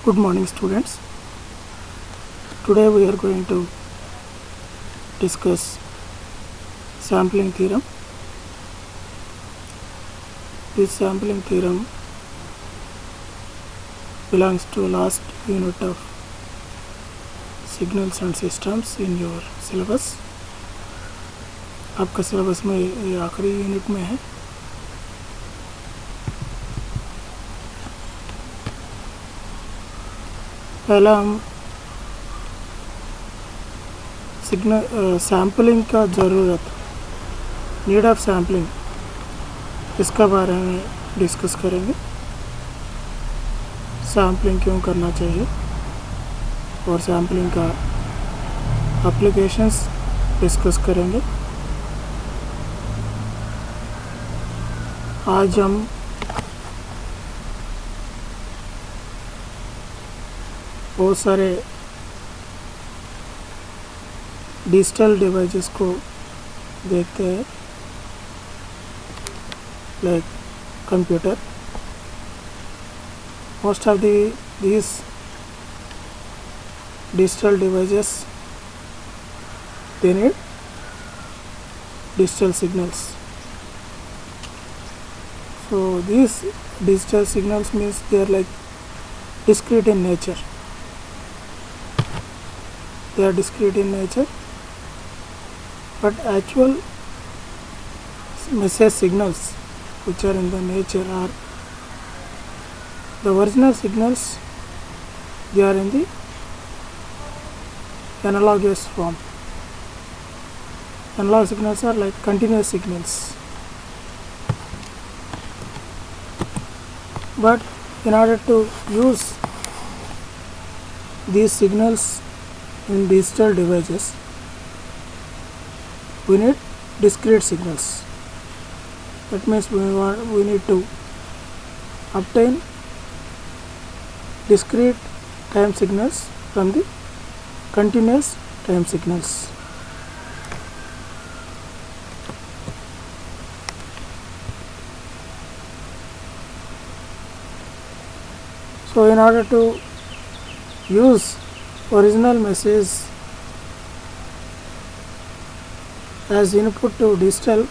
Good morning, students. Today we are going to discuss sampling theorem. This sampling theorem belongs to last unit of signals and systems in your syllabus. आपका syllabus में ये आखिरी unit में है. पहला हम signal sampling का ज़रूरत, नीड ऑफ सैम्पलिंग, इसका बारे में डिस्कस करेंगे. सैम्पलिंग क्यों करना चाहिए और सैम्पलिंग का एप्लीकेशंस डिस्कस करेंगे. आज हम बहुत सारे डिजिटल डिवाइसेस को देखते हैं, like computer. Most of these digital devices, they need digital signals. So these digital signals means they are like discrete in nature. They are discrete in nature, but actual message signals which are in the nature are the original signals. They are in the analogous form. Analog signals are like continuous signals, but in order to use these signals in digital devices, we need discrete signals. That means we need to obtain discrete time signals from the continuous time signals. So in order to use original message as input to digital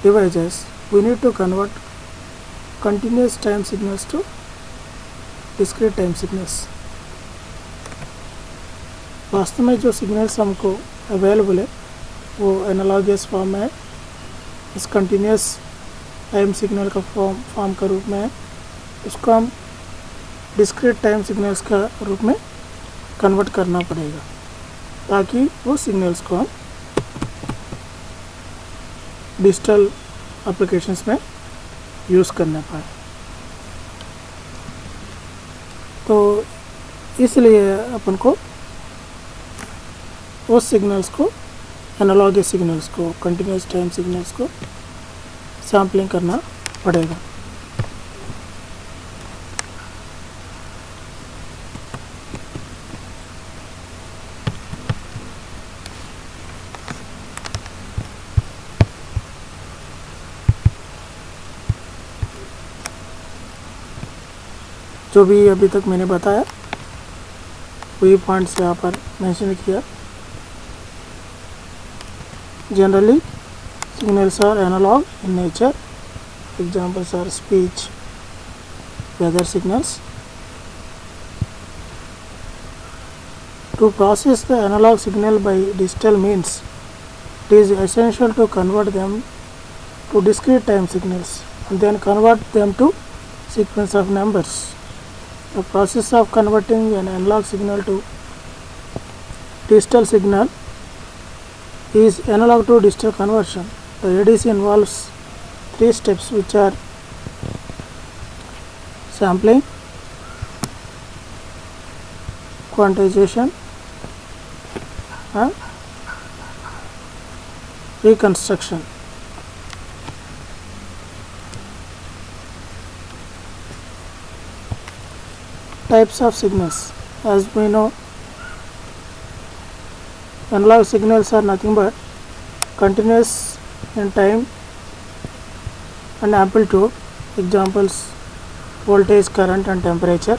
devices, we need to convert continuous time signals to discrete time signals. वास्तव में जो signals हमको available है वो analogous form में है, इस continuous time signal का फॉर्म का रूप में है. उसको हम डिस्क्रीट टाइम सिग्नल्स का रूप में कन्वर्ट करना पड़ेगा ताकि वो सिग्नल्स को हम डिजिटल एप्लीकेशंस में यूज़ करने पाए. तो इसलिए अपन को उस सिग्नल्स को, एनालॉगस सिग्नल्स को, कंटिन्यूस टाइम सिग्नल्स को सैम्पलिंग करना पड़ेगा. जो भी अभी तक मैंने बताया वही पॉइंट्स यहाँ पर मेंशन किया. Generally signals are analog in nature. Examples are speech, weather signals. To process the analog signal by digital means, it is essential to convert them to discrete time signals and then convert them to sequence of numbers. The process of converting an analog signal to digital signal is analog to digital conversion. The ADC involves 3 steps, which are sampling, quantization and reconstruction. Types of signals. As we know, analog signals are nothing but continuous in time and amplitude. Examples: voltage, current and temperature.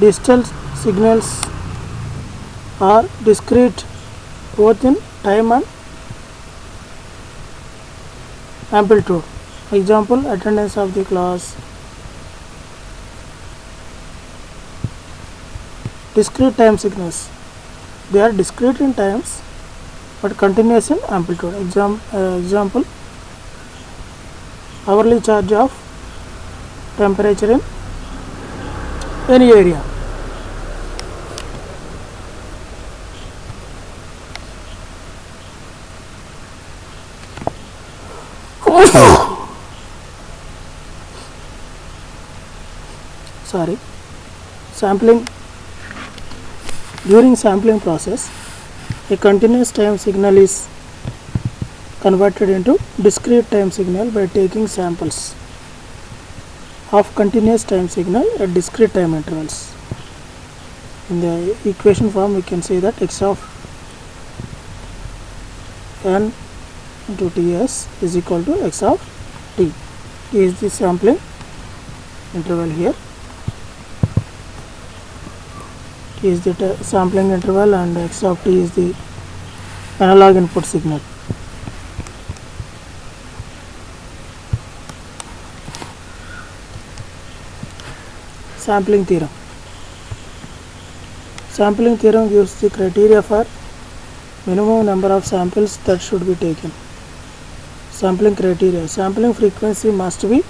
Digital signals are discrete both in time and amplitude. Example, attendance of the class. Discrete time signals. They are discrete in times but continuous in amplitude. Example, hourly charge of temperature in any area. Sorry, sampling. During sampling process, a continuous time signal is converted into discrete time signal by taking samples of continuous time signal at discrete time intervals. In the equation form, we can say that x of n into ts is equal to x of t. T is the sampling interval here. T is the sampling interval and x of t is the analog input signal. Sampling theorem. Sampling theorem gives the criteria for minimum number of samples that should be taken. Sampling criteria. Sampling frequency must be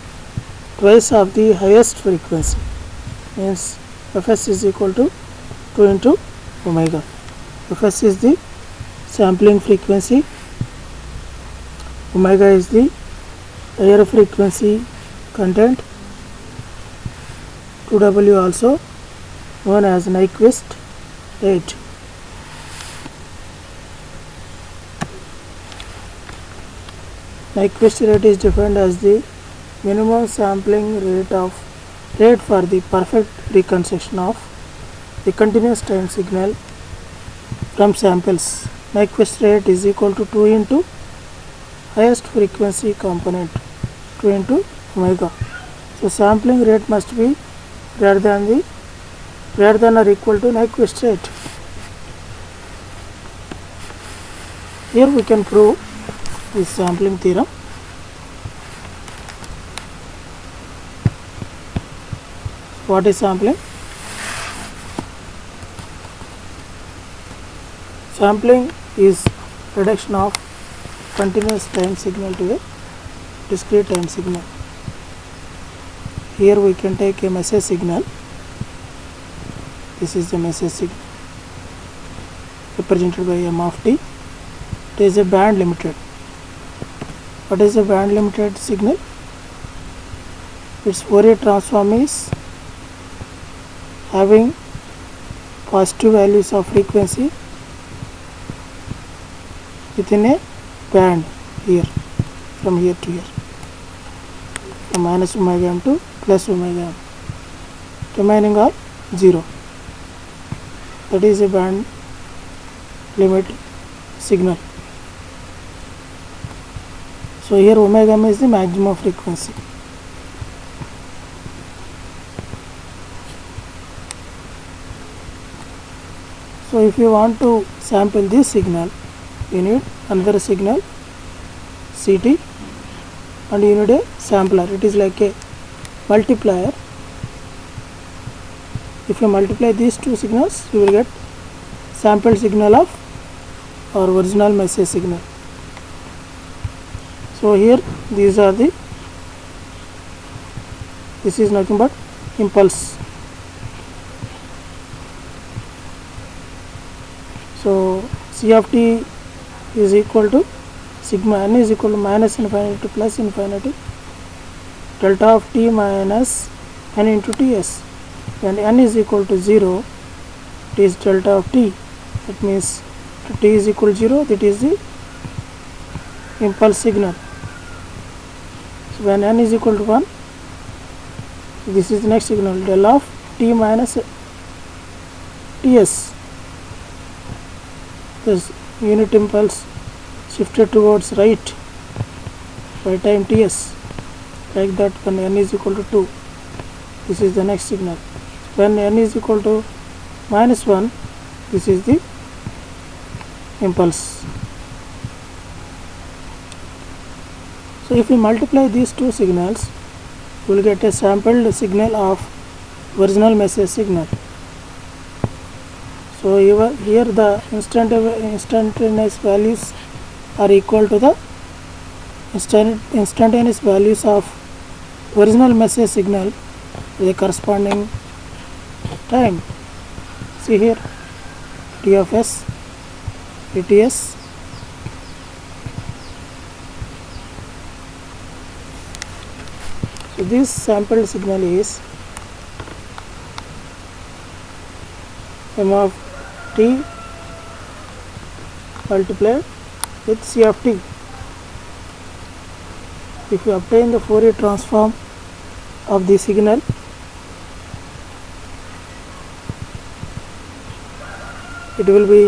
twice of the highest frequency, means Fs is equal to 2 into omega. Fs is the sampling frequency, omega is the higher frequency content, 2W also known as Nyquist rate. Nyquist rate is defined as the minimum sampling rate for the perfect reconstruction of the continuous time signal from samples. Nyquist rate is equal to 2 into highest frequency component, 2 into omega. So sampling rate must be greater than or equal to Nyquist rate. Here we can prove this sampling theorem. What is sampling? Sampling is reduction of continuous time signal to a discrete time signal. Here we can take a message signal. This is the message signal represented by m of t. It is a band limited. What is a band limited signal? Its Fourier transform is having positive values of frequency within a band here, from here to here, from minus omega m to plus omega m, remaining are 0. That is a band limit signal. So here omega m is the maximum frequency. So if you want to sample this signal, you need another signal Ct and you need a sampler. It is like a multiplier. If you multiply these two signals, you will get sampled signal of our original message signal. So here this is nothing but impulse. So C of t is equal to sigma n is equal to minus infinity to plus infinity delta of t minus n into ts. When n is equal to 0, it is delta of t. That means t is equal to 0, that is the impulse signal. So when n is equal to 1, this is the next signal, del of t minus ts. This unit impulse shifted towards right by time ts, like that when n is equal to 2. This is the next signal. when n is equal to -1, this is the impulse. So if we multiply these two signals, we will get a sampled signal of original message signal. So here the instantaneous values are equal to the instantaneous values of original message signal with the corresponding time. See here, T of s, Ts. So this sampled signal is m of t multiplied with c of t. If you obtain the Fourier transform of the signal, it will be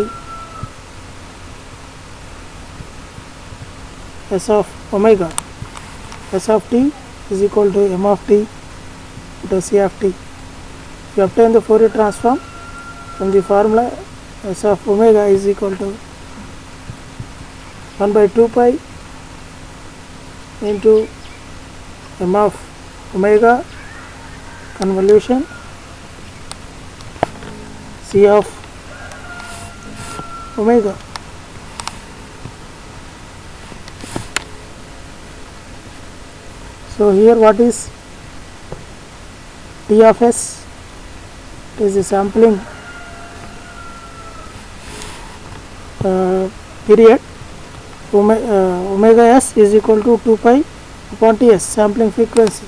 s of omega. S of t is equal to m of t into c of t. If you obtain the Fourier transform from the formula, s of omega is equal to 1 by 2 pi into m of omega convolution c of omega. So here what is T of s? It is the sampling period. Omega s is equal to 2 pi upon Ts, sampling frequency.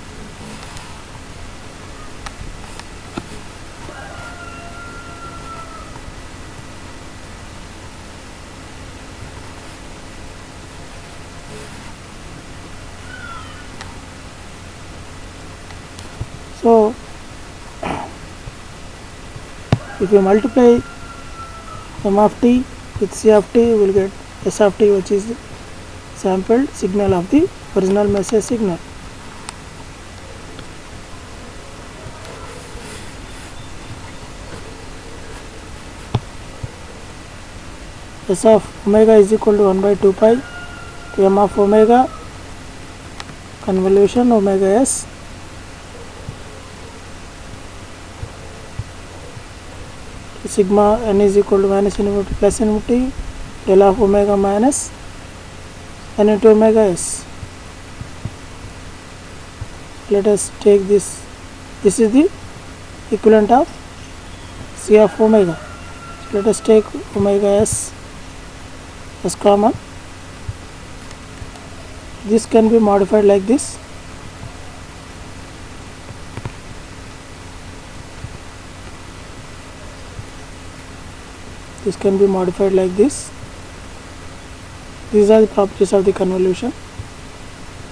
So if you multiply m of t with c of t, you will get s of t, which is the sampled signal of the original message signal. S of omega is equal to 1 by 2 pi to m of omega convolution omega s sigma n is equal to minus infinity plus infinity del of omega minus n into omega s. Let us take this. This is the equivalent of c of omega. Let us take omega s as common. This can be modified like this. This can be modified like this. These are the properties of the convolution.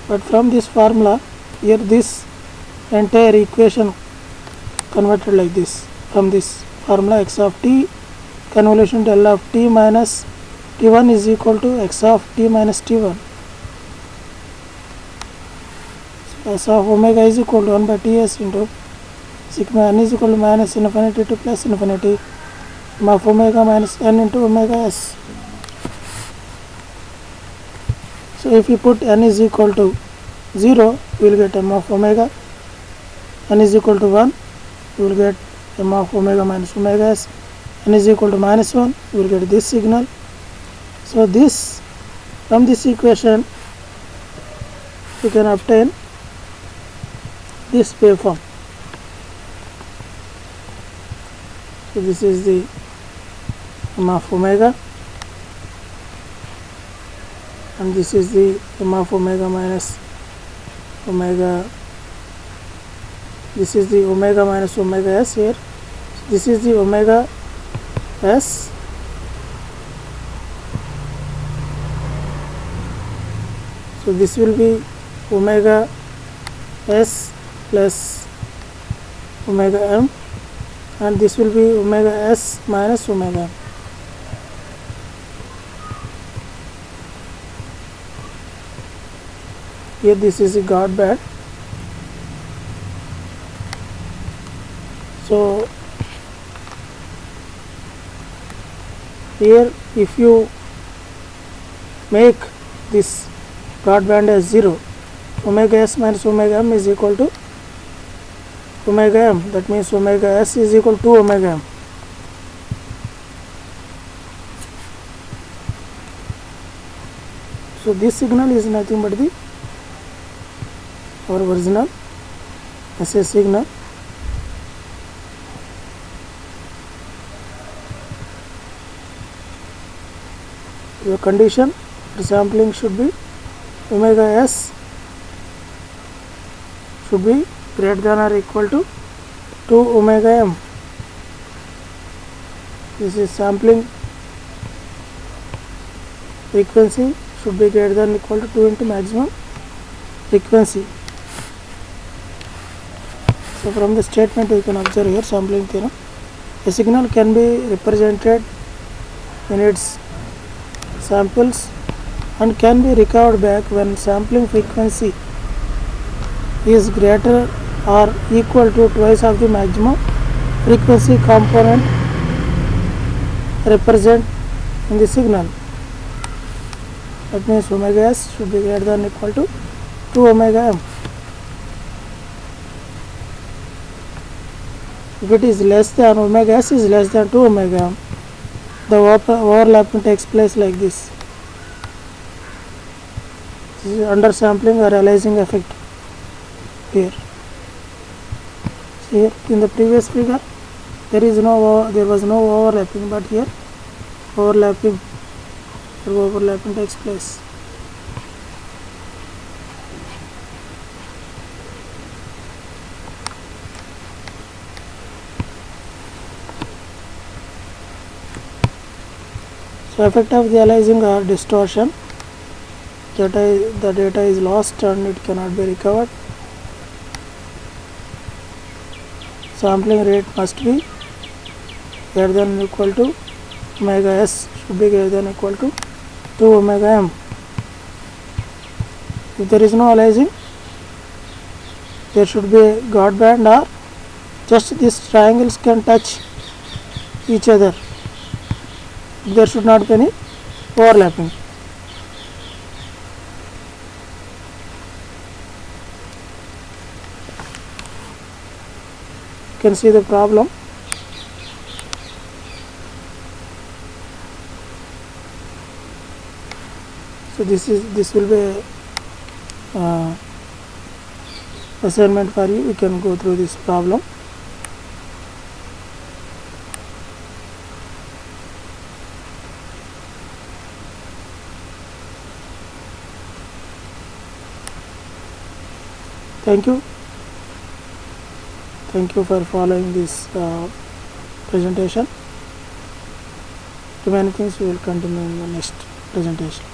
But from this formula, here this entire equation converted like this. From this formula, x of t convolution del of t minus t1 is equal to x of t minus t1. So s of omega is equal to 1 by ts into sigma n is equal to minus infinity to plus infinity m of omega minus n into omega s. So if you put n is equal to 0, we will get m of omega. N is equal to 1, we will get m of omega minus omega s. N is equal to minus 1, we will get this signal. So this, from this equation, we can obtain this waveform. So this is the m of omega, and this is the m of omega minus omega. This is the omega minus omega s here. This is the omega s. So this will be omega s plus omega m, and this will be omega s minus omega m. Here this is a guard band. So here if you make this broadband as 0, omega s minus omega m is equal to omega m. That means omega s is equal to omega m. So this signal is nothing but our original SS signal. The condition for sampling should be omega s should be greater than or equal to 2 omega m. This is sampling frequency should be greater than or equal to 2 into maximum frequency. So from the statement we can observe here sampling theorem. A signal can be represented in its samples and can be recovered back when sampling frequency is greater or equal to twice of the maximum frequency component represent in the signal. That means omega s should be greater than or equal to 2 omega m. If it is less than, omega s is less than 2 omega m, the overlapping takes place like this. This is undersampling or aliasing effect here. See here in the previous figure there was no overlapping, but here overlapping takes place. So effect of the aliasing or distortion, the data is lost and it cannot be recovered. Sampling rate must be greater than or equal to omega s should be greater than or equal to 2 omega m. If there is no aliasing, there should be a guard band or just these triangles can touch each other. There should not be any overlapping. You can see the problem. So this will be a assignment for you. You can go through this problem. Thank you for following this presentation. Remaining things we will continue in the next presentation.